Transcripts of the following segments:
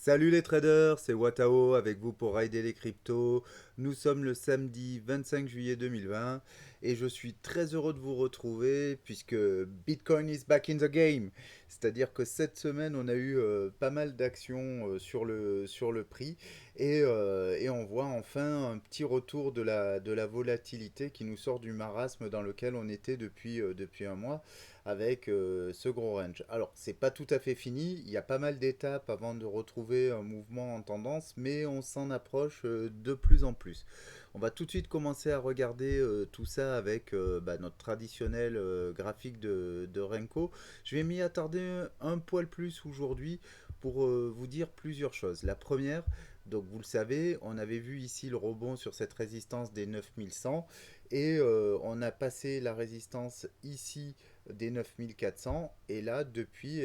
Salut les traders, c'est Watao avec vous pour rider les cryptos. Nous sommes le samedi 25 juillet 2020 et je suis très heureux de vous retrouver puisque Bitcoin is back in the game. C'est-à-dire que cette semaine, on a eu pas mal d'actions sur le prix et on voit enfin un petit retour de la volatilité qui nous sort du marasme dans lequel on était depuis un mois avec ce gros range. Alors, c'est pas tout à fait fini, il y a pas mal d'étapes avant de retrouver un mouvement en tendance, mais on s'en approche de plus en plus. On va tout de suite commencer à regarder tout ça avec notre traditionnel graphique de Renko. Je vais m'y attarder un poil plus aujourd'hui pour vous dire plusieurs choses. La première, donc vous le savez, on avait vu ici le rebond sur cette résistance des 9100 et on a passé la résistance ici des 9400 et là depuis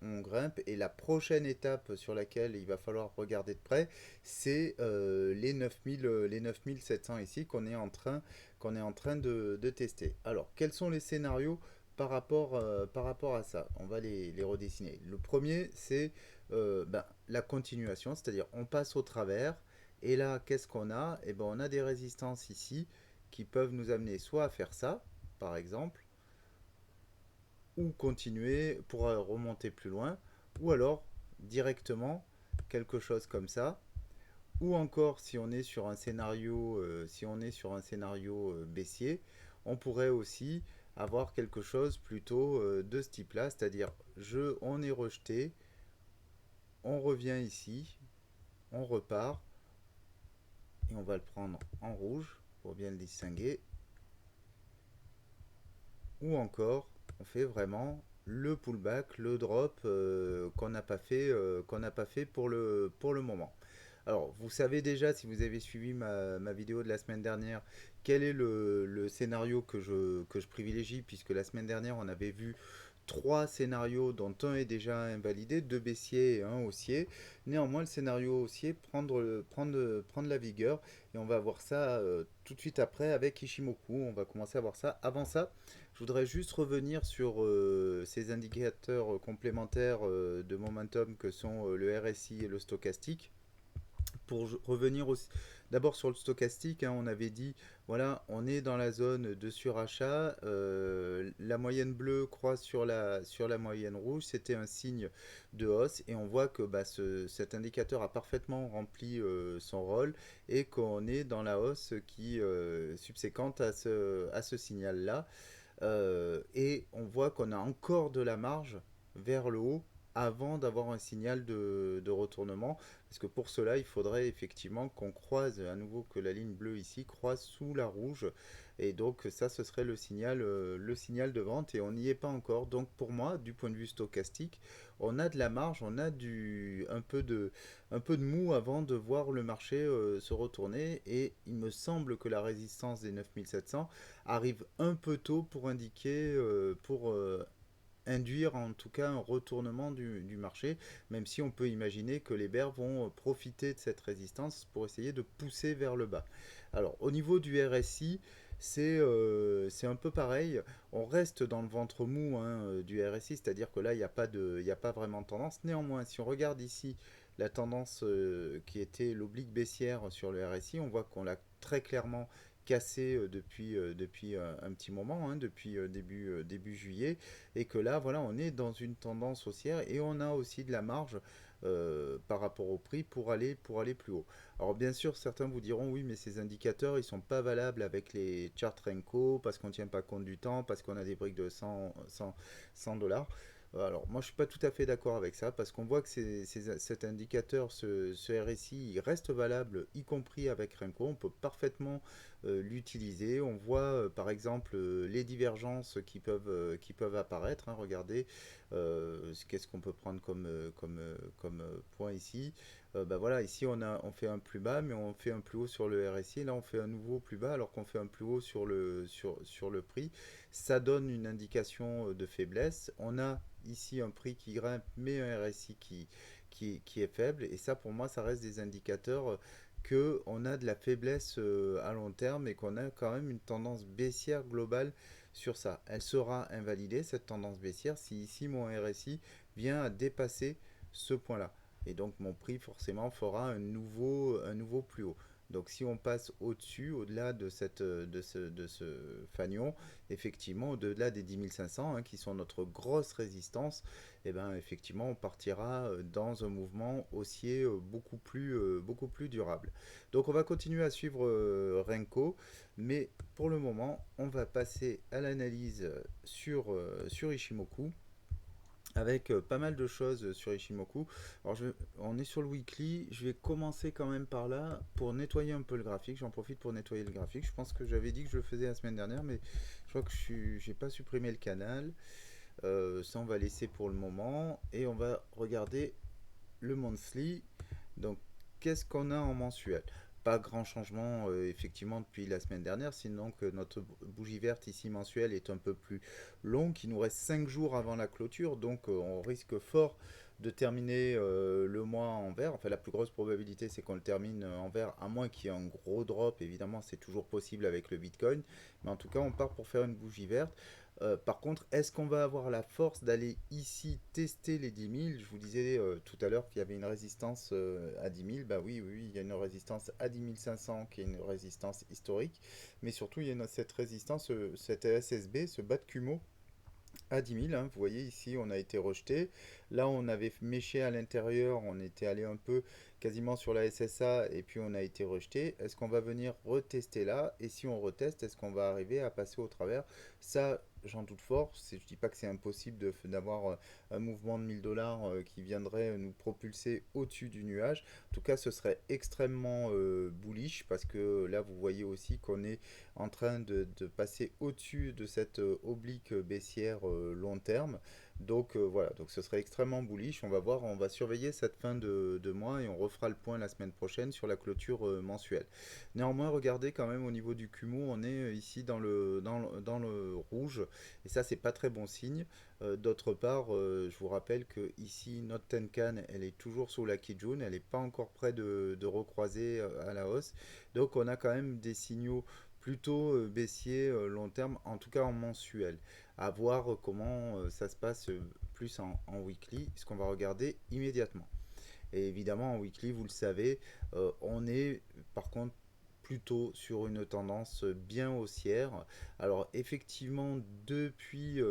on grimpe et la prochaine étape sur laquelle il va falloir regarder de près c'est les 9000 les 9700 ici qu'on est en train de tester. Alors quels sont les scénarios par rapport à ça? On va les redessiner. Le premier c'est la continuation, c'est-à-dire on passe au travers et là qu'est-ce qu'on a? Et ben on a des résistances ici qui peuvent nous amener soit à faire ça par exemple, ou continuer pour remonter plus loin, ou alors directement quelque chose comme ça, ou encore si on est sur un scénario baissier, on pourrait aussi avoir quelque chose plutôt de ce type-là, c'est-à-dire on est rejeté, on revient ici, on repart, et on va le prendre en rouge pour bien le distinguer, ou encore on fait vraiment le pullback, le drop qu'on n'a pas fait pour le moment. Alors, vous savez déjà, si vous avez suivi ma vidéo de la semaine dernière, quel est le scénario que je privilégie, puisque la semaine dernière, on avait vu trois scénarios dont un est déjà invalidé, deux baissiers et un haussier. Néanmoins, le scénario haussier prendre la vigueur et on va voir ça tout de suite après avec Ishimoku. On va commencer à voir ça. Avant ça, je voudrais juste revenir sur ces indicateurs complémentaires de momentum que sont le RSI et le stochastique. Pour revenir aussi, d'abord sur le stochastique, hein, on avait dit, voilà, on est dans la zone de surachat, la moyenne bleue croise sur la moyenne rouge, c'était un signe de hausse, et on voit que cet indicateur a parfaitement rempli son rôle, et qu'on est dans la hausse qui subséquente à ce signal-là. Et on voit qu'on a encore de la marge vers le haut avant d'avoir un signal de retournement. Parce que pour cela, il faudrait effectivement qu'on croise à nouveau, que la ligne bleue ici croise sous la rouge. Et donc ça, ce serait le signal de vente et on n'y est pas encore. Donc pour moi, du point de vue stochastique, on a de la marge, on a un peu de mou avant de voir le marché se retourner. Et il me semble que la résistance des 9700 arrive un peu tôt pour induire en tout cas un retournement du marché, même si on peut imaginer que les bears vont profiter de cette résistance pour essayer de pousser vers le bas. Alors au niveau du RSI, c'est un peu pareil, on reste dans le ventre mou du RSI, c'est-à-dire que là il n'y a pas vraiment de tendance. Néanmoins, si on regarde ici la tendance qui était l'oblique baissière sur le RSI, on voit qu'on l'a très clairement cassé depuis un petit moment, hein, depuis début juillet, et que là, voilà, on est dans une tendance haussière et on a aussi de la marge par rapport au prix pour aller plus haut. Alors bien sûr, certains vous diront oui, mais ces indicateurs, ils sont pas valables avec les charts Renko parce qu'on ne tient pas compte du temps, parce qu'on a des briques de 100 dollars. Alors moi je suis pas tout à fait d'accord avec ça parce qu'on voit que cet indicateur, ce RSI, il reste valable y compris avec Renko. On peut parfaitement l'utiliser. On voit par exemple les divergences qui peuvent apparaître, hein. Regardez, qu'est-ce qu'on peut prendre comme point ici. Voilà, ici on fait un plus bas, mais on fait un plus haut sur le RSI. Là, on fait un nouveau plus bas, alors qu'on fait un plus haut sur le prix. Ça donne une indication de faiblesse. On a ici un prix qui grimpe, mais un RSI qui est faible. Et ça, pour moi, ça reste des indicateurs qu'on a de la faiblesse à long terme et qu'on a quand même une tendance baissière globale sur ça. Elle sera invalidée, cette tendance baissière, si ici mon RSI vient à dépasser ce point-là. et donc mon prix forcément fera un nouveau plus haut. Donc si on passe au-dessus, au-delà de ce fanion, effectivement, au-delà des 10 500, hein, qui sont notre grosse résistance, et ben effectivement, on partira dans un mouvement haussier beaucoup plus durable. Donc on va continuer à suivre Renko, mais pour le moment, on va passer à l'analyse sur Ishimoku avec pas mal de choses sur Ishimoku. Alors on est sur le weekly, je vais commencer quand même par là pour nettoyer un peu le graphique. J'en profite pour nettoyer le graphique. Je pense que j'avais dit que je le faisais la semaine dernière, mais je crois que j'ai pas supprimé le canal. Ça on va laisser pour le moment et on va regarder le monthly. Donc qu'est-ce qu'on a en mensuel? Pas grand changement effectivement depuis la semaine dernière, sinon que notre bougie verte ici mensuelle est un peu plus longue, il nous reste 5 jours avant la clôture, donc on risque fort de terminer le mois en vert. Enfin la plus grosse probabilité c'est qu'on le termine en vert, à moins qu'il y ait un gros drop, évidemment c'est toujours possible avec le Bitcoin, mais en tout cas on part pour faire une bougie verte. Par contre, est-ce qu'on va avoir la force d'aller ici tester les 10 000? Je vous disais tout à l'heure qu'il y avait une résistance à 10 000. Bah oui, oui, oui, il y a une résistance à 10 500 qui est une résistance historique. Mais surtout, il y a cette résistance, cette SSB, ce bas de Kumo à 10 000, hein. Vous voyez ici, on a été rejeté. Là, on avait méché à l'intérieur, on était allé un peu quasiment sur la SSA et puis on a été rejeté. Est-ce qu'on va venir retester là? Et si on reteste, est-ce qu'on va arriver à passer au travers? Ça, j'en doute fort. Je dis pas que c'est impossible d'avoir un mouvement de 1000 $ qui viendrait nous propulser au-dessus du nuage. En tout cas, ce serait extrêmement bullish parce que là, vous voyez aussi qu'on est en train de passer au-dessus de cette oblique baissière long terme. Donc voilà, donc ce serait extrêmement bullish. On va voir, on va surveiller cette fin de mois et on refera le point la semaine prochaine sur la clôture mensuelle. Néanmoins, regardez quand même au niveau du Kumo, on est ici dans le rouge et ça c'est pas très bon signe. D'autre part, je vous rappelle que ici notre Tenkan elle est toujours sous la Kijun, elle n'est pas encore près de recroiser à la hausse. Donc on a quand même des signaux plutôt baissier long terme, en tout cas en mensuel. À voir comment ça se passe plus en weekly, ce qu'on va regarder immédiatement. Et évidemment, en weekly, vous le savez, on est par contre plutôt sur une tendance bien haussière. Alors effectivement, depuis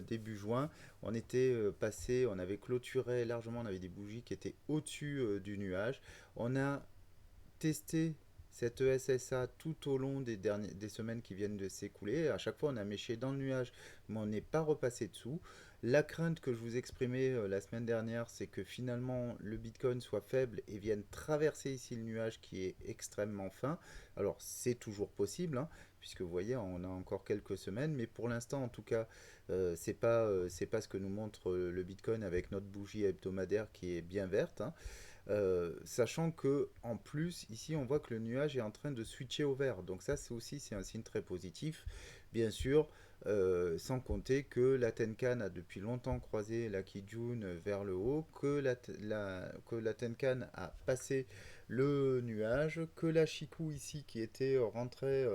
début juin, on était passé, on avait clôturé largement, on avait des bougies qui étaient au-dessus du nuage. On a testé cette ESSA tout au long des semaines qui viennent de s'écouler. À chaque fois, on a méché dans le nuage, mais on n'est pas repassé dessous. La crainte que je vous exprimais la semaine dernière, c'est que finalement le Bitcoin soit faible et vienne traverser ici le nuage qui est extrêmement fin. Alors c'est toujours possible, hein, puisque vous voyez, on a encore quelques semaines, mais pour l'instant en tout cas, c'est pas ce que nous montre le Bitcoin avec notre bougie hebdomadaire qui est bien verte, hein. Sachant que en plus ici on voit que le nuage est en train de switcher au vert, donc ça c'est un signe très positif, bien sûr. Sans compter que la Tenkan a depuis longtemps croisé la Kijun vers le haut, que la Tenkan a passé le nuage, que la Chikou ici qui était rentrée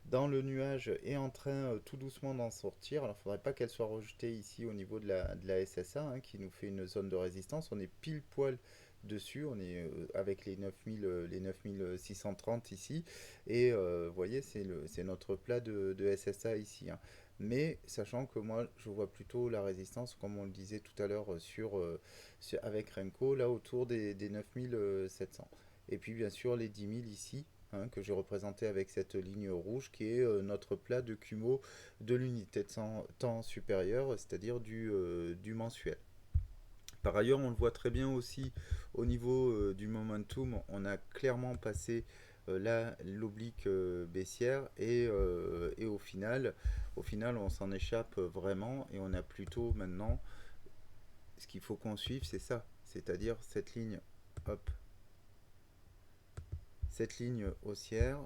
dans le nuage est en train tout doucement d'en sortir. Alors il ne faudrait pas qu'elle soit rejetée ici au niveau de la SSA, hein, qui nous fait une zone de résistance. On est pile poil dessus, on est avec les 9000, les 9630 ici, et vous voyez c'est notre plat de SSA ici, hein. Mais sachant que moi je vois plutôt la résistance, comme on le disait tout à l'heure avec Renko, là autour des 9700. Et puis bien sûr les 10 000 ici, hein, que j'ai représenté avec cette ligne rouge qui est notre plat de Kumo de l'unité de temps supérieure, c'est-à-dire du mensuel. Par ailleurs, on le voit très bien aussi au niveau du momentum, on a clairement passé là l'oblique baissière et au final, on s'en échappe vraiment et on a plutôt maintenant ce qu'il faut qu'on suive, c'est ça, c'est-à-dire cette ligne, hop, cette ligne haussière.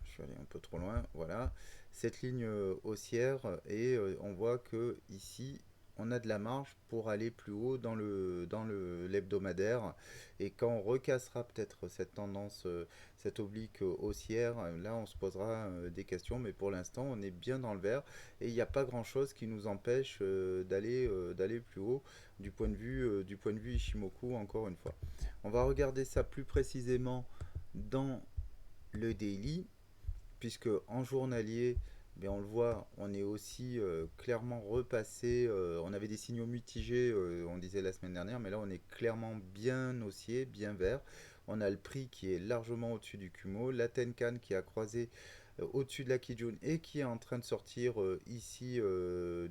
Je suis allé un peu trop loin, voilà, cette ligne haussière et on voit que ici on a de la marge pour aller plus haut dans l'hebdomadaire. Et quand on recassera peut-être cette tendance, cette oblique haussière, là on se posera des questions. Mais pour l'instant, on est bien dans le vert et il n'y a pas grand-chose qui nous empêche d'aller plus haut du point de vue Ishimoku, encore une fois. On va regarder ça plus précisément dans le daily, puisque en journalier, ben on le voit, on est aussi clairement repassé. On avait des signaux mitigés, on disait la semaine dernière, mais là on est clairement bien haussier, bien vert. On a le prix qui est largement au-dessus du Kumo, la Tenkan qui a croisé au-dessus de la Kijun et qui est en train de sortir ici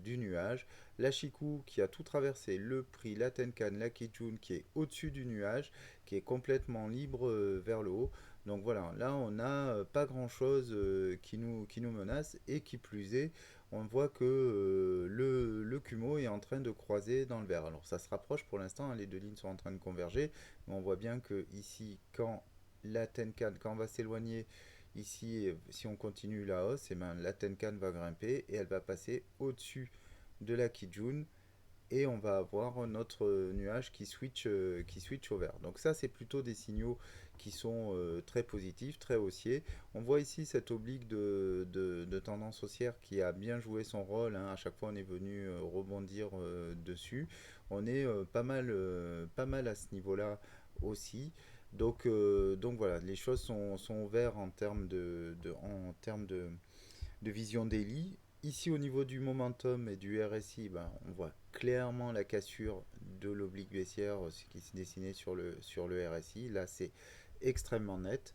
du nuage. La Shiku qui a tout traversé, le prix, la Tenkan, la Kijun qui est au-dessus du nuage, qui est complètement libre vers le haut. Donc voilà, là on n'a pas grand chose qui nous menace et qui plus est, on voit que le Kumo est en train de croiser dans le vert. Alors ça se rapproche pour l'instant, hein, les deux lignes sont en train de converger, mais on voit bien que ici, quand la Tenkan, quand on va s'éloigner ici, si on continue la hausse, et ben, la Tenkan va grimper et elle va passer au-dessus de la Kijun et on va avoir notre nuage qui switch au vert. Donc ça, c'est plutôt des signaux qui sont très positifs, très haussiers. On voit ici cette oblique de tendance haussière qui a bien joué son rôle, hein. À chaque fois, on est venu rebondir dessus. On est pas mal à ce niveau-là aussi. Donc voilà, les choses sont ouvertes en termes de vision daily. Ici, au niveau du momentum et du RSI, ben, on voit clairement la cassure de l'oblique baissière ce qui s'est dessiné sur le RSI. Là, c'est extrêmement net.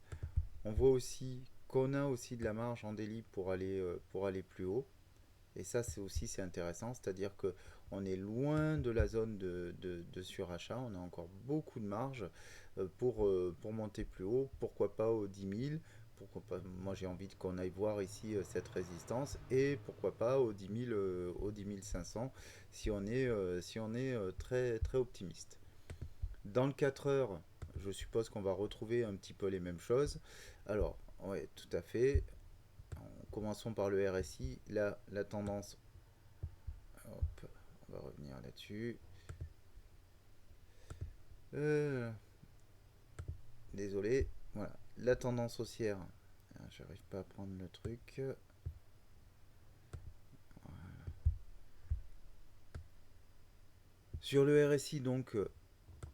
On voit aussi qu'on a aussi de la marge en daily pour aller plus haut. Et ça, c'est intéressant, c'est-à-dire que on est loin de la zone de surachat. On a encore beaucoup de marge pour monter plus haut. Pourquoi pas aux 10 000. Pourquoi pas, moi j'ai envie qu'on aille voir ici cette résistance et pourquoi pas aux 10 000, aux 10 500 si on est très, très optimiste. Dans le 4 heures, je suppose qu'on va retrouver un petit peu les mêmes choses. Alors, ouais, tout à fait. Commençons par le RSI. Là, la tendance. Hop, on va revenir là-dessus. Euh, Désolé. Voilà. La tendance haussière. J'arrive pas à prendre le truc. Sur le RSI, donc,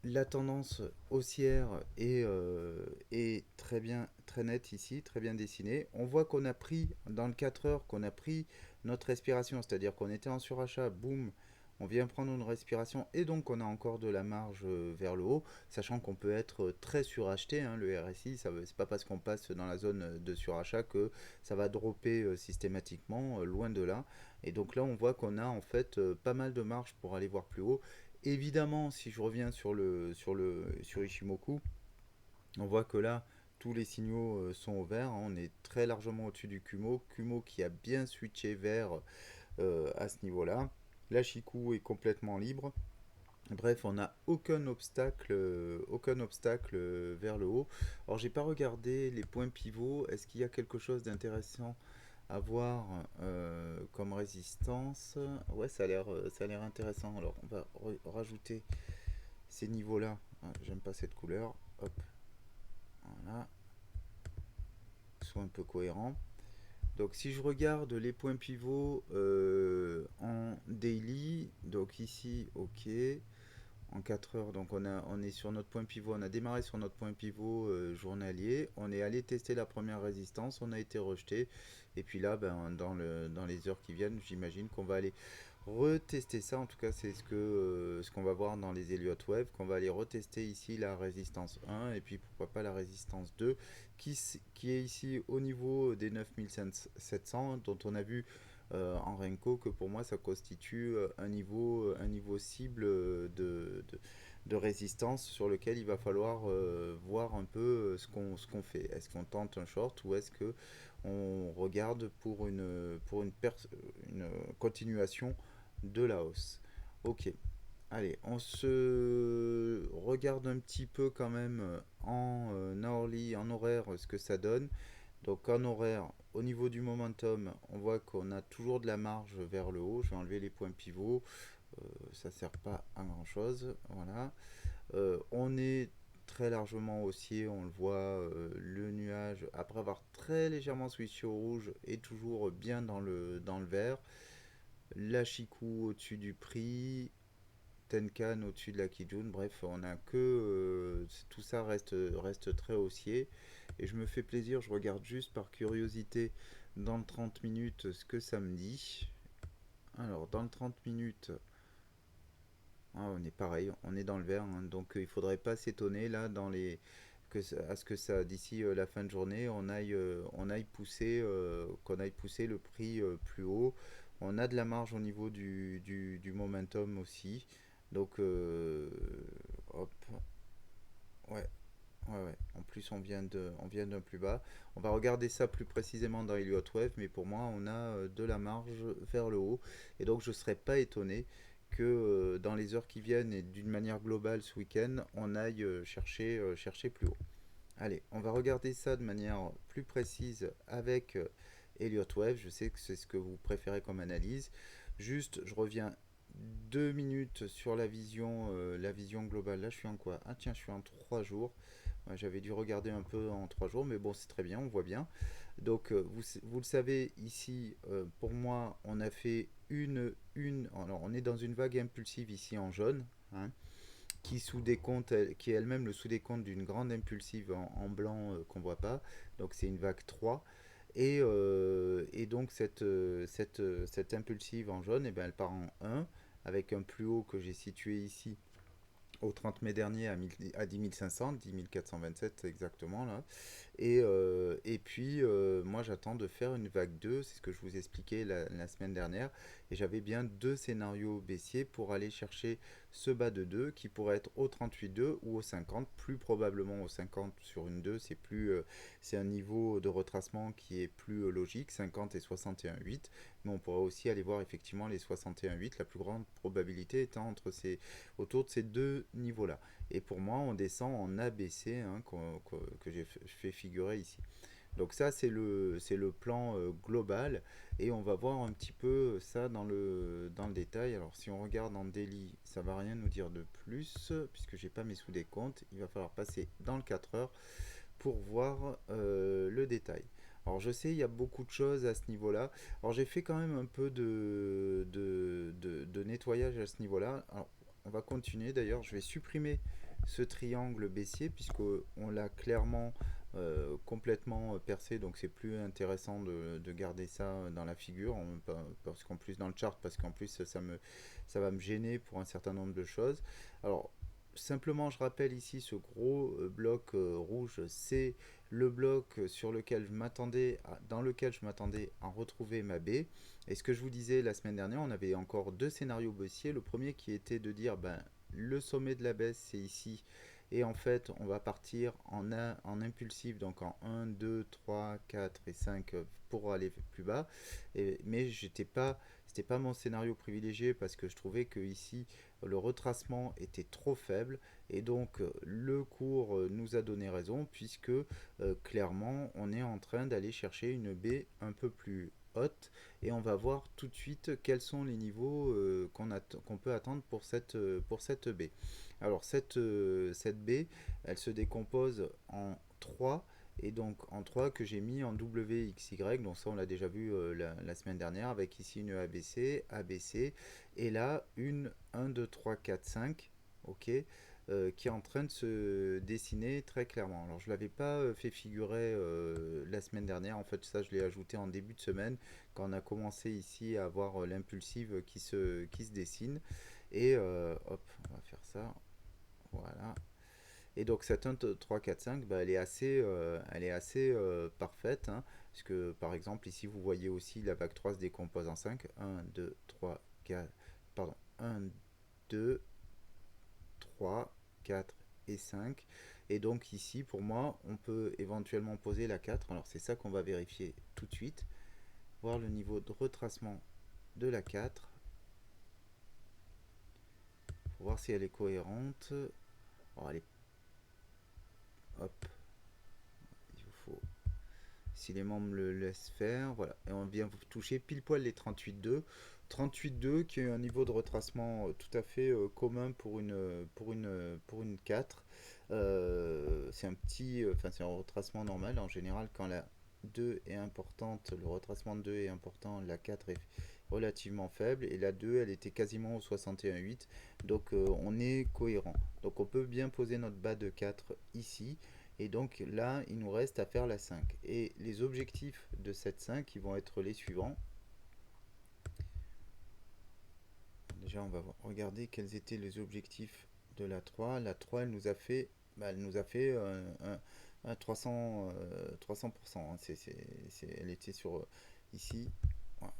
la tendance haussière est très bien, très nette ici, très bien dessinée. On voit qu'on a pris, dans le 4 heures, qu'on a pris notre respiration, c'est-à-dire qu'on était en surachat, boum, on vient prendre une respiration et donc on a encore de la marge vers le haut, sachant qu'on peut être très suracheté, hein, le RSI, c'est pas parce qu'on passe dans la zone de surachat que ça va dropper systématiquement, loin de là. Et donc là, on voit qu'on a en fait pas mal de marge pour aller voir plus haut. Évidemment, si je reviens sur Ishimoku, on voit que là, tous les signaux sont au vert, hein. On est très largement au-dessus du Kumo. Kumo qui a bien switché vert à ce niveau-là. La Shiku est complètement libre. Bref, on n'a aucun obstacle vers le haut. Alors, j'ai pas regardé les points pivots. Est-ce qu'il y a quelque chose d'intéressant à voir comme résistance? Ouais, ça a l'air intéressant. Alors, on va rajouter ces niveaux-là. Ah, j'aime pas cette couleur. Hop, voilà. Soit un peu cohérent. Donc, si je regarde les points pivots en daily, donc ici, ok. En 4 heures, donc on est sur notre point pivot, on a démarré sur notre point pivot journalier, on est allé tester la première résistance, on a été rejeté, et puis là, ben, dans les heures qui viennent, j'imagine qu'on va aller retester ça, en tout cas c'est ce qu'on va voir dans les Elliott Wave, qu'on va aller retester ici la résistance 1, et puis pourquoi pas la résistance 2, qui est ici au niveau des 9700, dont on a vu en Renko que pour moi ça constitue un niveau cible de résistance sur lequel il va falloir voir un peu ce qu'on fait. Est-ce qu'on tente un short ou est-ce que on regarde une continuation de la hausse? Ok. Allez, on se regarde un petit peu quand même en hourly, en horaire, ce que ça donne. Donc en horaire, au niveau du momentum, on voit qu'on a toujours de la marge vers le haut. Je vais enlever les points pivots. ça sert pas à grand chose. Voilà. On est très largement haussier, on le voit, le nuage, après avoir très légèrement switché au rouge, est toujours bien dans le vert. La Chikou au-dessus du prix, Tenkan au-dessus de la Kijun, bref, on a que tout ça reste très haussier. Et je me fais plaisir, je regarde juste par curiosité dans le 30 minutes ce que ça me dit. Alors, dans le 30 minutes, on est pareil, on est dans le vert, hein, donc il faudrait pas s'étonner là à ce que ça d'ici la fin de journée qu'on aille pousser le prix plus haut. On a de la marge au niveau du momentum aussi. Donc hop, ouais, ouais. En plus on vient d'un plus bas. On va regarder ça plus précisément dans Elliott Wave, mais pour moi on a de la marge vers le haut. Et donc je ne serais pas étonné que dans les heures qui viennent et d'une manière globale ce week-end, on aille chercher plus haut. Allez, on va regarder ça de manière plus précise avec Elliott Wave. Je sais que c'est ce que vous préférez comme analyse. Juste, je reviens 2 minutes sur la vision globale. Là, je suis en quoi? Ah tiens, je suis en 3 jours. Ouais, j'avais dû regarder un peu en 3 jours, mais bon, c'est très bien, on voit bien. Donc, vous le savez, ici, pour moi, on a fait alors, on est dans une vague impulsive ici en jaune, hein, qui est elle-même le sous-décompte d'une grande impulsive en blanc qu'on voit pas. Donc c'est une vague 3. Et donc cette impulsive en jaune, eh ben, elle part en 1 avec un plus haut que j'ai situé ici au 30 mai dernier à 10 500, 10 427 exactement là. Et puis, moi, j'attends de faire une vague 2, c'est ce que je vous expliquais la semaine dernière. Et j'avais bien deux scénarios baissiers pour aller chercher ce bas de 2 qui pourrait être au 38,2 ou au 50, plus probablement au 50 sur une 2. C'est un niveau de retracement qui est plus logique, 50 et 61,8. Mais on pourrait aussi aller voir effectivement les 61,8, la plus grande probabilité étant autour de ces deux niveaux-là. Et pour moi, on descend en ABC, hein, que j'ai fait figurer ici. Donc ça, c'est le plan global. Et on va voir un petit peu ça dans le détail. Alors si on regarde en daily, ça va rien nous dire de plus, puisque j'ai pas mes sous-décomptes. Il va falloir passer dans le 4 heures pour voir le détail. Alors je sais, il y a beaucoup de choses à ce niveau-là. Alors j'ai fait quand même un peu de nettoyage à ce niveau-là. Alors on va continuer d'ailleurs, je vais supprimer ce triangle baissier puisqu'on l'a clairement complètement percé, donc c'est plus intéressant de garder ça dans la figure, parce qu'en plus dans le chart, parce qu'en plus ça va me gêner pour un certain nombre de choses. Alors simplement, je rappelle ici ce gros bloc rouge, c'est le bloc dans lequel je m'attendais à retrouver ma B. Et ce que je vous disais la semaine dernière, on avait encore deux scénarios baissiers. Le premier qui était de dire, ben, le sommet de la baisse, c'est ici. Et en fait, on va partir en impulsif, donc en 1, 2, 3, 4 et 5 pour aller plus bas. Mais c'était pas mon scénario privilégié parce que je trouvais que ici, le retracement était trop faible et donc le cours nous a donné raison puisque clairement on est en train d'aller chercher une baie un peu plus haute et on va voir tout de suite quels sont les niveaux qu'on peut attendre pour cette baie. Alors cette baie, elle se décompose en 3 et donc en 3 que j'ai mis en WXY, donc ça on l'a déjà vu la semaine dernière avec ici une ABC, ABC et là une 1, 2, 3, 4, 5, ok, qui est en train de se dessiner très clairement. Alors je ne l'avais pas fait figurer la semaine dernière, en fait ça je l'ai ajouté en début de semaine quand on a commencé ici à avoir l'impulsive qui se dessine. Et hop, on va faire ça, voilà. Et donc cette 1, 3, 4, 5, bah, elle est assez parfaite, hein, parce que par exemple ici vous voyez aussi la vague 3 se décompose en 5. 1, 2, 3, 4, pardon, 1, 2, 3, 4 et 5. Et donc ici pour moi on peut éventuellement poser la 4. Alors c'est ça qu'on va vérifier tout de suite, voir le niveau de retracement de la 4, pour voir si elle est cohérente. Alors, hop, il faut, si les membres le laissent faire, voilà. Et on vient toucher pile poil les 38,2. 38,2 qui est un niveau de retracement tout à fait commun pour une 4. C'est un petit, enfin c'est un retracement normal. En général, quand la 2 est importante, le retracement de 2 est important, la 4 est relativement faible. Et la 2, elle était quasiment au 61,8. Donc on est cohérent. Donc on peut bien poser notre bas de 4 ici. Et donc là, il nous reste à faire la 5. Et les objectifs de cette 5, ils vont être les suivants. Déjà, on va regarder quels étaient les objectifs de la 3. La 3, elle nous a fait, elle nous a fait un 300, 300%. Hein. Elle était sur ici. Voilà.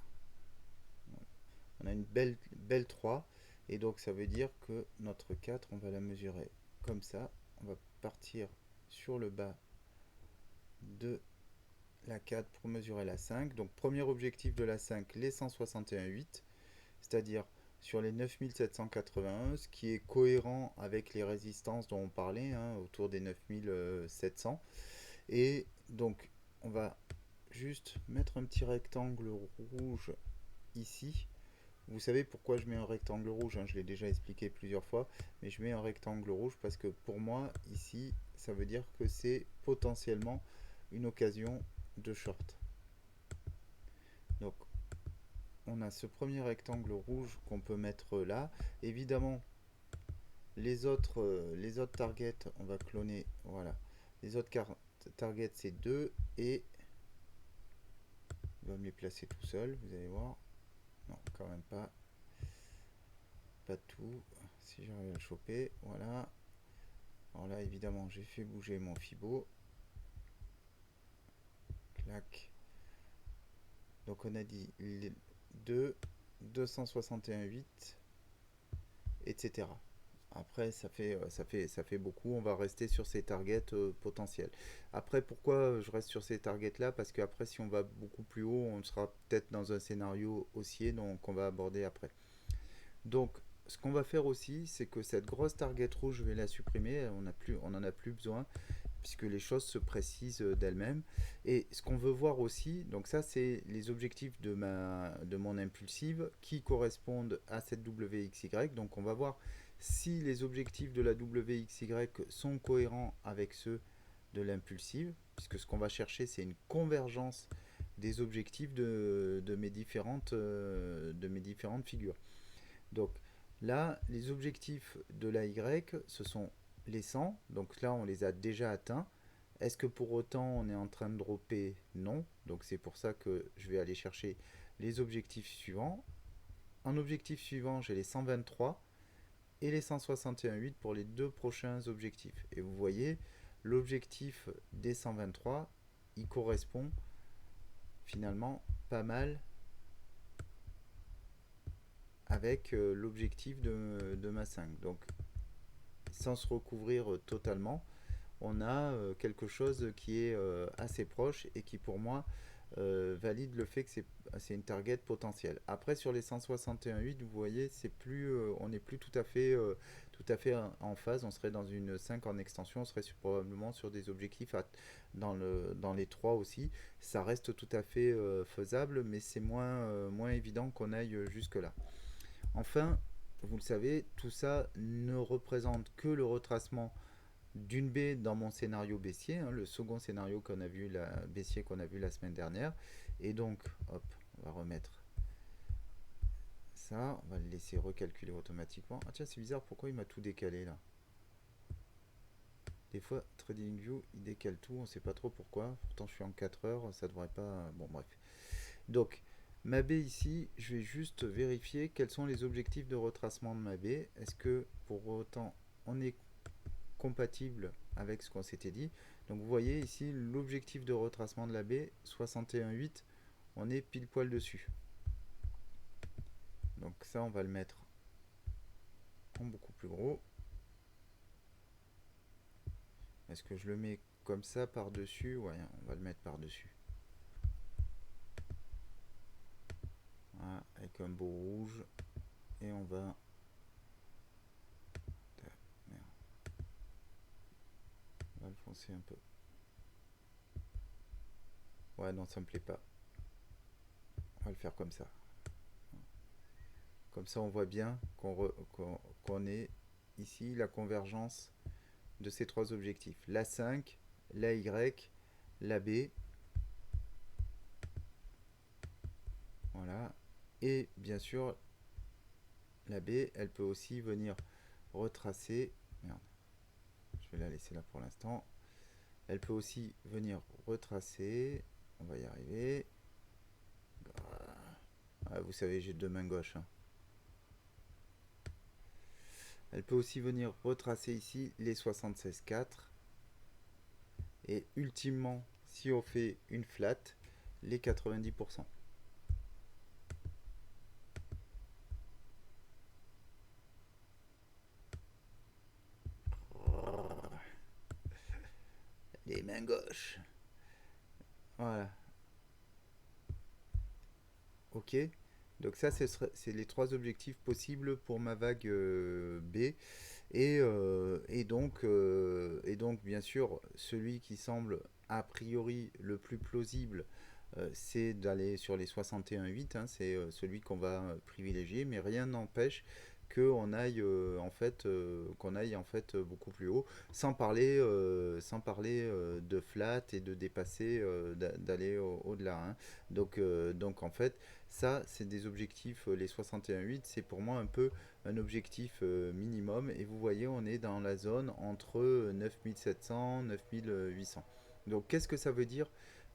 On a une belle 3. Et donc, ça veut dire que notre 4, on va la mesurer comme ça. On va partir sur le bas de la 4 pour mesurer la 5. Donc, premier objectif de la 5, les 161,8. C'est-à-dire sur les 9781, ce qui est cohérent avec les résistances dont on parlait, hein, autour des 9700. Et donc, on va juste mettre un petit rectangle rouge ici. Vous savez pourquoi je mets un rectangle rouge, hein, je l'ai déjà expliqué plusieurs fois, mais je mets un rectangle rouge parce que pour moi, ici, ça veut dire que c'est potentiellement une occasion de short. Donc, on a ce premier rectangle rouge qu'on peut mettre là. Évidemment, les autres targets, on va cloner. Voilà. Les autres targets, c'est 2 et il va me les placer tout seul, vous allez voir. Non, quand même pas. Pas tout. Si j'arrive à le choper, voilà. Alors là, évidemment, j'ai fait bouger mon Fibo. Clac. Donc on a dit 2, 261,8, etc. Après, ça fait beaucoup. On va rester sur ces targets potentiels. Après, pourquoi je reste sur ces targets-là? Parce qu'après, si on va beaucoup plus haut, on sera peut-être dans un scénario haussier, donc on va aborder après. Donc, ce qu'on va faire aussi, c'est que cette grosse target rouge, je vais la supprimer. On n'en a plus besoin, puisque les choses se précisent d'elles-mêmes. Et ce qu'on veut voir aussi, donc ça, c'est les objectifs de mon impulsive qui correspondent à cette WXY. Donc, on va voir si les objectifs de la WXY sont cohérents avec ceux de l'impulsive, puisque ce qu'on va chercher, c'est une convergence des objectifs de mes différentes figures. Donc là, les objectifs de la Y, ce sont les 100. Donc là, on les a déjà atteints. Est-ce que pour autant, on est en train de dropper? Non. Donc c'est pour ça que je vais aller chercher les objectifs suivants. En objectif suivant, j'ai les 123 et les 161,8 pour les deux prochains objectifs. Et vous voyez, l'objectif des 123, il correspond finalement pas mal avec l'objectif de ma 5. Donc sans se recouvrir totalement, on a quelque chose qui est assez proche et qui pour moi valide le fait que c'est une target potentielle. Après sur les 161,8, vous voyez, on n'est plus tout à fait en phase. On serait dans une 5 en extension, on serait probablement sur des objectifs dans les 3 aussi. Ça reste tout à fait faisable, mais c'est moins évident qu'on aille jusque là. Enfin, vous le savez, tout ça ne représente que le retracement d'une baie dans mon scénario baissier, hein, le second scénario baissier qu'on a vu la semaine dernière. Et donc, hop, on va remettre ça, on va le laisser recalculer automatiquement. Ah tiens, c'est bizarre, pourquoi il m'a tout décalé là? Des fois, TradingView, il décale tout, on ne sait pas trop pourquoi. Pourtant, je suis en 4 heures, ça devrait pas... Bon, bref. Donc, ma baie ici, je vais juste vérifier quels sont les objectifs de retracement de ma baie. Est-ce que pour autant on est compatible avec ce qu'on s'était dit? Donc vous voyez ici l'objectif de retracement de la baie 61,8, on est pile poil dessus. Donc ça on va le mettre en beaucoup plus gros. Est-ce que je le mets comme ça par dessus? Ouais, on va le mettre par dessus. Voilà, avec un beau rouge. Et on va... Merde. On va le foncer un peu. Ouais, non, ça me plaît pas. On va le faire comme ça. Comme ça, on voit bien qu'on est ici la convergence de ces trois objectifs. La 5, la Y, la B. Voilà. Et bien sûr, la B, elle peut aussi venir retracer. Merde, je vais la laisser là pour l'instant. Elle peut aussi venir retracer. On va y arriver. Ah, vous savez, j'ai deux mains gauches, hein. Elle peut aussi venir retracer ici les 76,4. Et ultimement, si on fait une flat, les 90%. Les mains gauches. Voilà. Ok. Donc ça, c'est les trois objectifs possibles pour ma vague B. Et donc, bien sûr, celui qui semble a priori le plus plausible, c'est d'aller sur les 61,8. Hein, c'est celui qu'on va privilégier, mais rien n'empêche qu'on aille en fait beaucoup plus haut, sans parler de flat et de dépasser, d'aller au-delà. Hein. Donc en fait, ça, c'est des objectifs, les 61,8, c'est pour moi un peu un objectif minimum. Et vous voyez, on est dans la zone entre 9700, 9800. Donc qu'est-ce que ça veut dire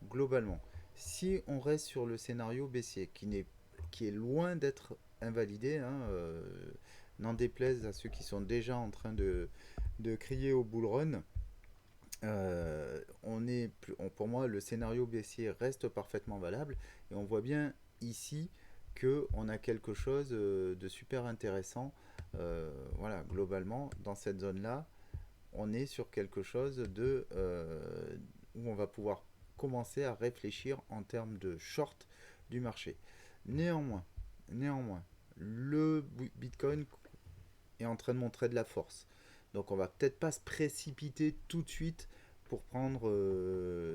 globalement? Si on reste sur le scénario baissier, qui est loin d'être invalidé, hein, n'en déplaise à ceux qui sont déjà en train de crier au bull run, pour moi, le scénario baissier reste parfaitement valable. Et on voit bien ici qu'on a quelque chose de super intéressant. Voilà, globalement, dans cette zone-là, on est sur quelque chose où on va pouvoir commencer à réfléchir en termes de short du marché. Néanmoins, néanmoins, le Bitcoin est en train de montrer de la force. Donc on va peut-être pas se précipiter tout de suite pour prendre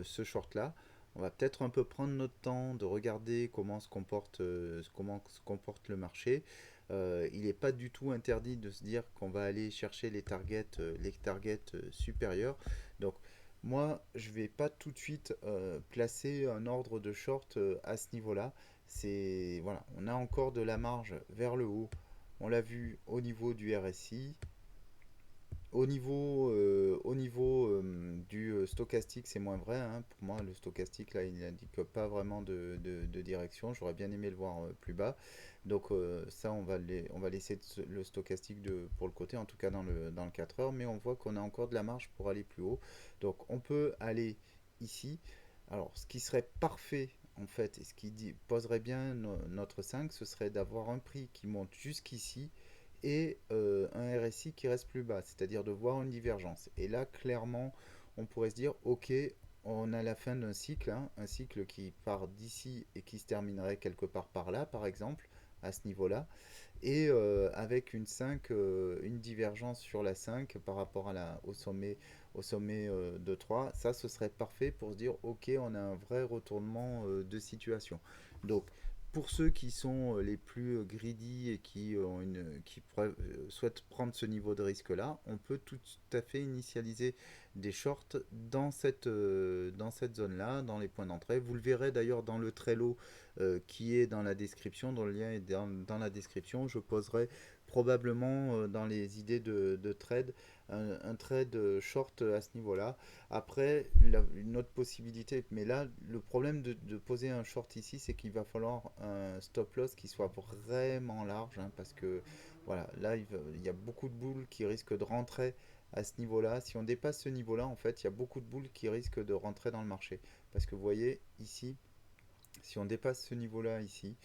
ce short-là. On va peut-être un peu prendre notre temps de regarder comment se comporte le marché. Il n'est pas du tout interdit de se dire qu'on va aller chercher les targets supérieurs. Donc moi, je ne vais pas tout de suite placer un ordre de short à ce niveau-là. Voilà, on a encore de la marge vers le haut. On l'a vu au niveau du RSI. Au niveau du stochastique, c'est moins vrai. Hein. Pour moi, le stochastique, là, il n'indique pas vraiment de direction. J'aurais bien aimé le voir plus bas. Donc ça, on va laisser le stochastique pour le côté, en tout cas dans le 4 heures. Mais on voit qu'on a encore de la marge pour aller plus haut. Donc on peut aller ici. Alors, ce qui serait parfait, en fait, et ce qui poserait bien notre 5, ce serait d'avoir un prix qui monte jusqu'ici et un RSI qui reste plus bas, c'est-à-dire de voir une divergence. Et là, clairement, on pourrait se dire, ok, on a la fin d'un cycle, hein, un cycle qui part d'ici et qui se terminerait quelque part par là, par exemple, à ce niveau-là, et avec une divergence sur la 5 par rapport au sommet de 3, ça ce serait parfait pour se dire ok, on a un vrai retournement de situation. Donc pour ceux qui sont les plus greedy et qui souhaitent prendre ce niveau de risque là, on peut tout à fait initialiser des shorts dans cette zone là, dans les points d'entrée. Vous le verrez d'ailleurs dans le Trello qui est dans la description, dont le lien est dans la description. Je poserai probablement dans les idées de trade un trade short à ce niveau-là. Après, une autre possibilité, mais là, le problème de poser un short ici, c'est qu'il va falloir un stop loss qui soit vraiment large, hein, parce que voilà, là, il y a beaucoup de boules qui risquent de rentrer à ce niveau-là. Si on dépasse ce niveau-là, en fait, il y a beaucoup de boules qui risquent de rentrer dans le marché. Parce que vous voyez, ici, si on dépasse ce niveau-là ici,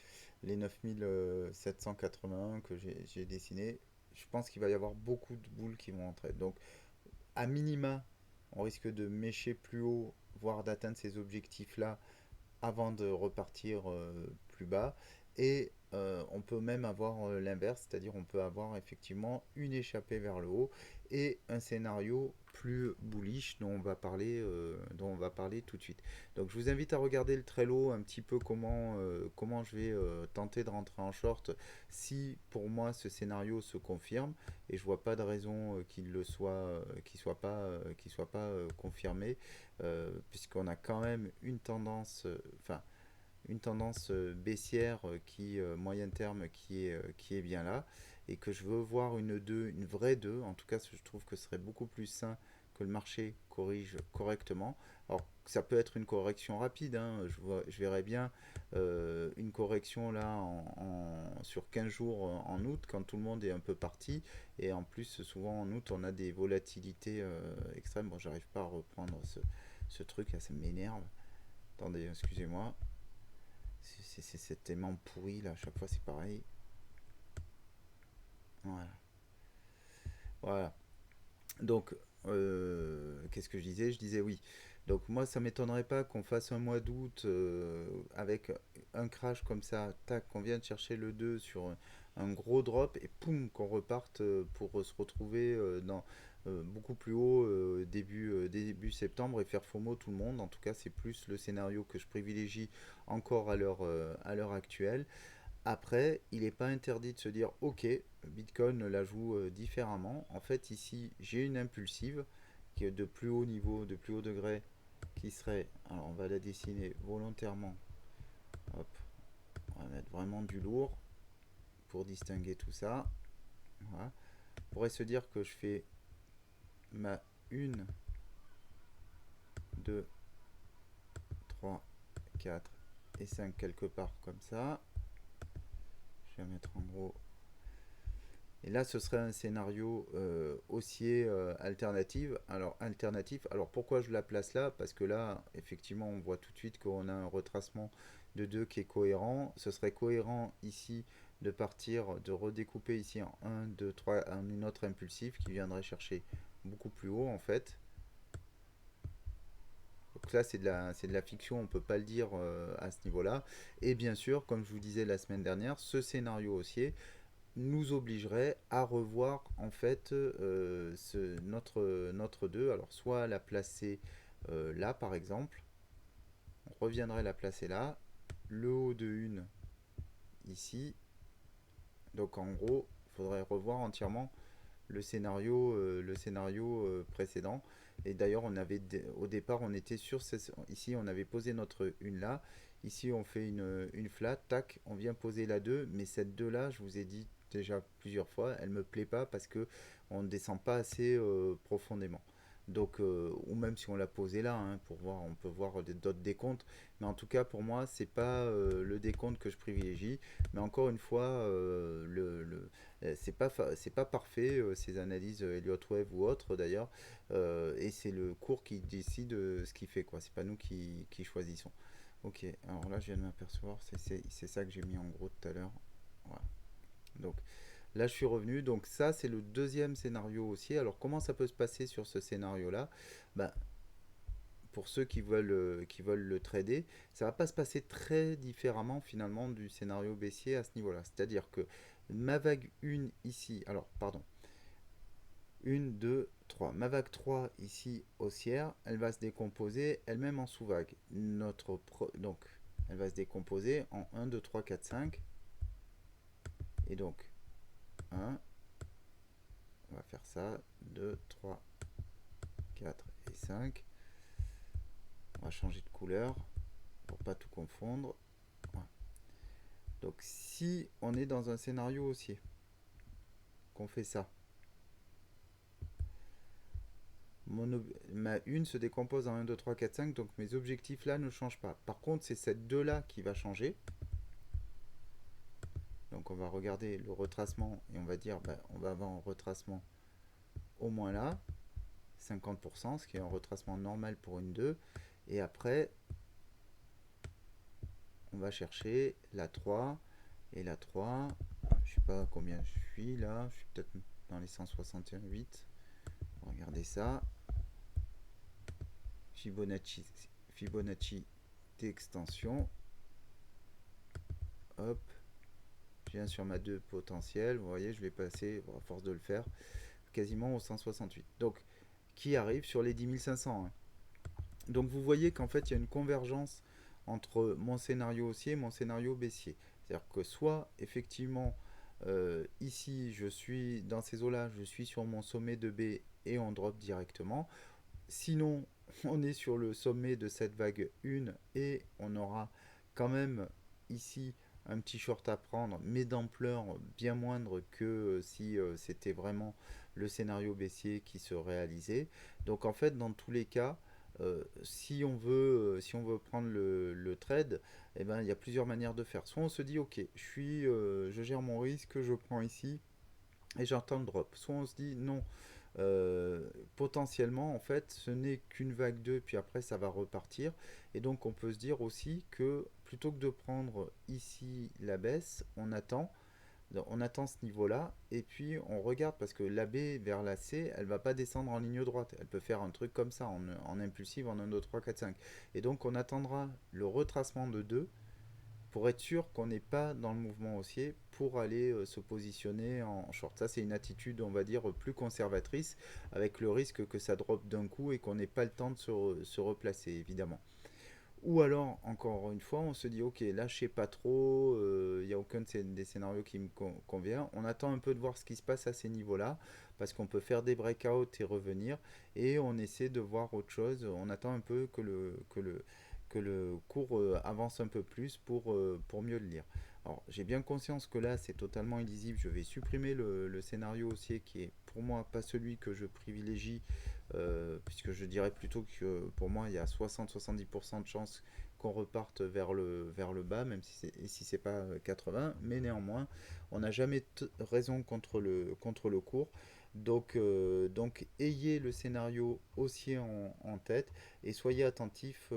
les 9781 que j'ai dessiné, je pense qu'il va y avoir beaucoup de boules qui vont entrer. Donc, à minima, on risque de mécher plus haut, voire d'atteindre ces objectifs-là avant de repartir plus bas. Et on peut même avoir l'inverse, c'est-à-dire on peut avoir effectivement une échappée vers le haut et un scénario plus bullish dont on va parler tout de suite. Donc je vous invite à regarder le Trello un petit peu comment je vais tenter de rentrer en short si pour moi ce scénario se confirme, et je vois pas de raison qu'il soit pas confirmé, puisqu'on a quand même une tendance, une tendance baissière moyen terme qui est bien là, et que je veux voir une vraie 2. En tout cas, je trouve que ce serait beaucoup plus sain que le marché corrige correctement. Alors, ça peut être une correction rapide, hein. Je verrais bien une correction là sur 15 jours en août, quand tout le monde est un peu parti. Et en plus, souvent en août, on a des volatilités extrêmes. Bon, j'arrive pas à reprendre ce truc là, ça m'énerve. Attendez, excusez-moi. C'est tellement pourri là, à chaque fois c'est pareil. Voilà. Voilà. Donc, qu'est-ce que je disais? Je disais oui. Donc moi, ça m'étonnerait pas qu'on fasse un mois d'août avec un crash comme ça, tac, qu'on vienne chercher le 2 sur un gros drop, et poum, qu'on reparte pour se retrouver beaucoup plus haut début septembre, et faire FOMO tout le monde. En tout cas, c'est plus le scénario que je privilégie encore à l'heure actuelle. Après, il n'est pas interdit de se dire, ok, Bitcoin la joue différemment. En fait, ici, j'ai une impulsive qui est de plus haut niveau, de plus haut degré, qui serait, alors on va la dessiner volontairement. Hop, on va mettre vraiment du lourd pour distinguer tout ça. Voilà. On pourrait se dire que je fais ma 1, 2, 3, 4 et 5 quelque part comme ça. Je vais mettre en gros. Et là, ce serait un scénario haussier alternatif. Alors pourquoi je la place là? Parce que là, effectivement, on voit tout de suite qu'on a un retracement de 2 qui est cohérent. Ce serait cohérent ici de partir, de redécouper ici en 1, 2, 3, en une autre impulsive qui viendrait chercher beaucoup plus haut en fait. Donc là, c'est de la fiction, on ne peut pas le dire à ce niveau-là. Et bien sûr, comme je vous disais la semaine dernière, ce scénario haussier nous obligerait à revoir en fait notre 2. Alors soit la placer là par exemple, on reviendrait la placer là, le haut de 1 ici. Donc en gros, il faudrait revoir entièrement le scénario précédent. Et d'ailleurs, au départ, on était sur ici, on avait posé notre 1 là. Ici, on fait une flat, tac, on vient poser la 2, mais cette 2 là, je vous ai dit déjà plusieurs fois, elle me plaît pas parce que on ne descend pas assez profondément. Donc, ou même si on l'a posé là, hein, pour voir, on peut voir d'autres décomptes. Mais en tout cas, pour moi, c'est pas le décompte que je privilégie. Mais encore une fois, c'est pas parfait ces analyses Elliott Wave ou autres d'ailleurs, et c'est le cours qui décide ce qu'il fait, quoi. C'est pas nous qui choisissons. Ok, alors là je viens de m'apercevoir, c'est ça que j'ai mis en gros tout à l'heure. Voilà. Donc là je suis revenu, donc ça c'est le deuxième scénario haussier. Alors comment ça peut se passer sur ce scénario là? Bah, pour ceux qui veulent le trader, ça va pas se passer très différemment finalement du scénario baissier à ce niveau-là. C'est-à-dire que ma vague 1 ici, alors pardon, 1, 2, 3. Ma vague 3 ici haussière, elle va se décomposer elle-même en sous-vague. Donc, elle va se décomposer en 1, 2, 3, 4, 5. Et donc, 1, on va faire ça, 2, 3, 4 et 5. On va changer de couleur pour pas tout confondre. Voilà. Donc, si on est dans un scénario haussier, qu'on fait ça, ma 1 se décompose en 1, 2, 3, 4, 5, donc mes objectifs là ne changent pas. Par contre, c'est cette 2 là qui va changer. Donc on va regarder le retracement et on va dire on va avoir un retracement au moins là, 50%, ce qui est un retracement normal pour une 2. Et après, on va chercher la 3. Et la 3, je sais pas combien je suis là, je suis peut-être dans les 168. Regardez ça. Fibonacci d'extension. Hop. Je viens sur ma 2 potentielle. Vous voyez, je vais passer, à force de le faire, quasiment au 168. Donc, qui arrive sur les 10 500, hein. Donc vous voyez qu'en fait il y a une convergence entre mon scénario haussier et mon scénario baissier. C'est-à-dire que soit effectivement ici je suis dans ces eaux-là, je suis sur mon sommet de B et on drop directement. Sinon on est sur le sommet de cette vague 1 et on aura quand même ici un petit short à prendre, mais d'ampleur bien moindre que si c'était vraiment le scénario baissier qui se réalisait. Donc en fait, dans tous les cas, si on veut prendre le trade, eh ben, il y a plusieurs manières de faire. Soit on se dit, ok, je gère mon risque, je prends ici et j'attends le drop. Soit on se dit, non, potentiellement, en fait, ce n'est qu'une vague 2 puis après ça va repartir. Et donc on peut se dire aussi que plutôt que de prendre ici la baisse, on attend ce niveau-là, et puis on regarde, parce que la B vers la C, elle va pas descendre en ligne droite. Elle peut faire un truc comme ça, en impulsive, en 1, 2, 3, 4, 5. Et donc on attendra le retracement de 2 pour être sûr qu'on n'est pas dans le mouvement haussier pour aller se positionner en short. Ça, c'est une attitude, on va dire, plus conservatrice, avec le risque que ça drop d'un coup et qu'on n'ait pas le temps de se replacer, évidemment. Ou alors, encore une fois, on se dit, ok, là, je sais pas trop, il n'y a aucun des scénarios qui me convient. On attend un peu de voir ce qui se passe à ces niveaux-là, parce qu'on peut faire des breakouts et revenir, et on essaie de voir autre chose. On attend un peu que le cours avance un peu plus pour mieux le lire. Alors, j'ai bien conscience que là, c'est totalement illisible. Je vais supprimer le scénario haussier qui est pour moi pas celui que je privilégie, puisque je dirais plutôt que pour moi, il y a 60-70% de chances qu'on reparte vers le bas, même si c'est pas 80, mais néanmoins, on n'a jamais raison contre le cours. Donc, ayez le scénario haussier en tête et soyez attentif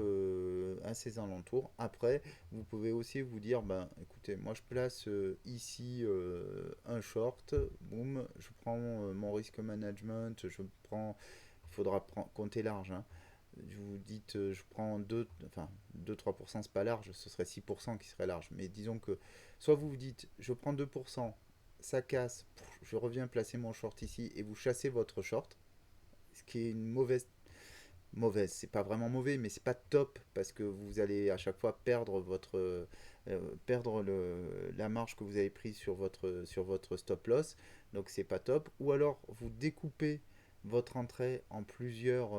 à ces alentours. Après, vous pouvez aussi vous dire, ben, écoutez, moi je place ici un short, boum, je prends mon risque management, il faudra compter large, hein. Vous dites, je prends 2, enfin 2-3%, c'est pas large, ce serait 6% qui serait large. Mais disons que soit vous vous dites, je prends 2%, ça casse, je reviens placer mon short ici et vous chassez votre short, ce qui est une mauvaise, c'est pas vraiment mauvais, mais c'est pas top parce que vous allez à chaque fois perdre perdre la marge que vous avez prise sur votre stop loss, donc c'est pas top. Ou alors vous découpez votre entrée en plusieurs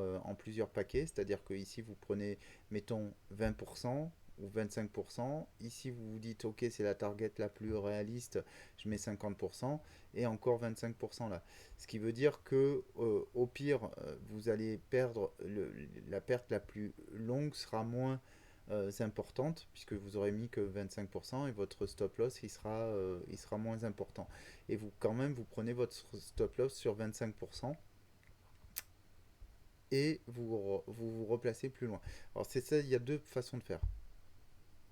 paquets, c'est-à-dire que ici vous prenez, mettons, 20% ou 25%. Ici vous vous dites, ok, c'est la target la plus réaliste, je mets 50% et encore 25% là. Ce qui veut dire que au pire, vous allez perdre, la perte la plus longue sera moins importante, puisque vous aurez mis que 25% et votre stop loss il sera moins important. Et vous, quand même, vous prenez votre stop loss sur 25% et vous replacez plus loin. Alors c'est ça, il y a deux façons de faire.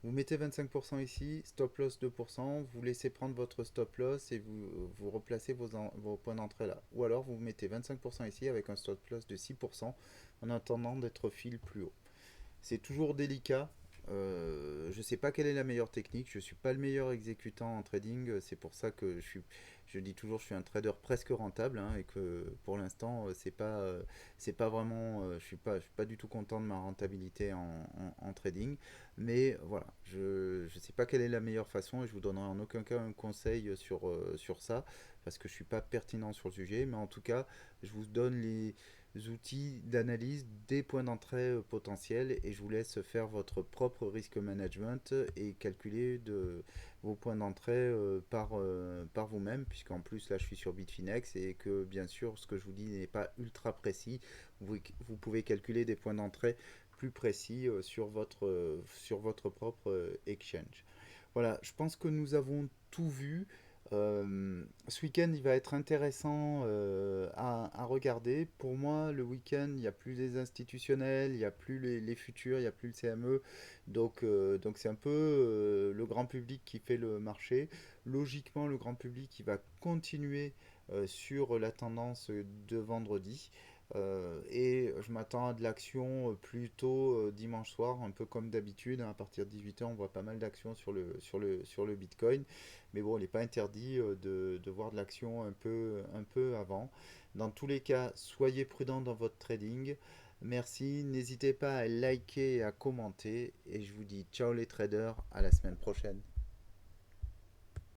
Vous mettez 25% ici, stop loss 2%, vous laissez prendre votre stop loss et vous replacez vos points d'entrée là. Ou alors vous mettez 25% ici avec un stop loss de 6% en attendant d'être fil plus haut. C'est toujours délicat. Je ne sais pas quelle est la meilleure technique. Je ne suis pas le meilleur exécutant en trading. C'est pour ça que je dis toujours, je suis un trader presque rentable, hein, et que pour l'instant, c'est pas vraiment, je suis pas du tout content de ma rentabilité en trading. Mais voilà, je ne sais pas quelle est la meilleure façon et je vous donnerai en aucun cas un conseil sur ça parce que je suis pas pertinent sur le sujet. Mais en tout cas, je vous donne les outils d'analyse des points d'entrée potentiels et je vous laisse faire votre propre risque management et calculer vos points d'entrée par vous-même, puisqu'en plus là je suis sur Bitfinex et que bien sûr ce que je vous dis n'est pas ultra précis. Vous pouvez calculer des points d'entrée plus précis sur votre propre exchange. Voilà, je pense que nous avons tout vu. Ce week-end, il va être intéressant à regarder. Pour moi, le week-end, il n'y a plus les institutionnels, il n'y a plus les futurs, il n'y a plus le CME. Donc c'est un peu le grand public qui fait le marché. Logiquement, le grand public, il va continuer sur la tendance de vendredi. Et je m'attends à de l'action plutôt dimanche soir, un peu comme d'habitude, hein. À partir de 18h, on voit pas mal d'actions sur le Bitcoin. Mais bon, il n'est pas interdit de voir de l'action un peu avant. Dans tous les cas, soyez prudents dans votre trading. Merci, n'hésitez pas à liker et à commenter. Et je vous dis ciao les traders, à la semaine prochaine.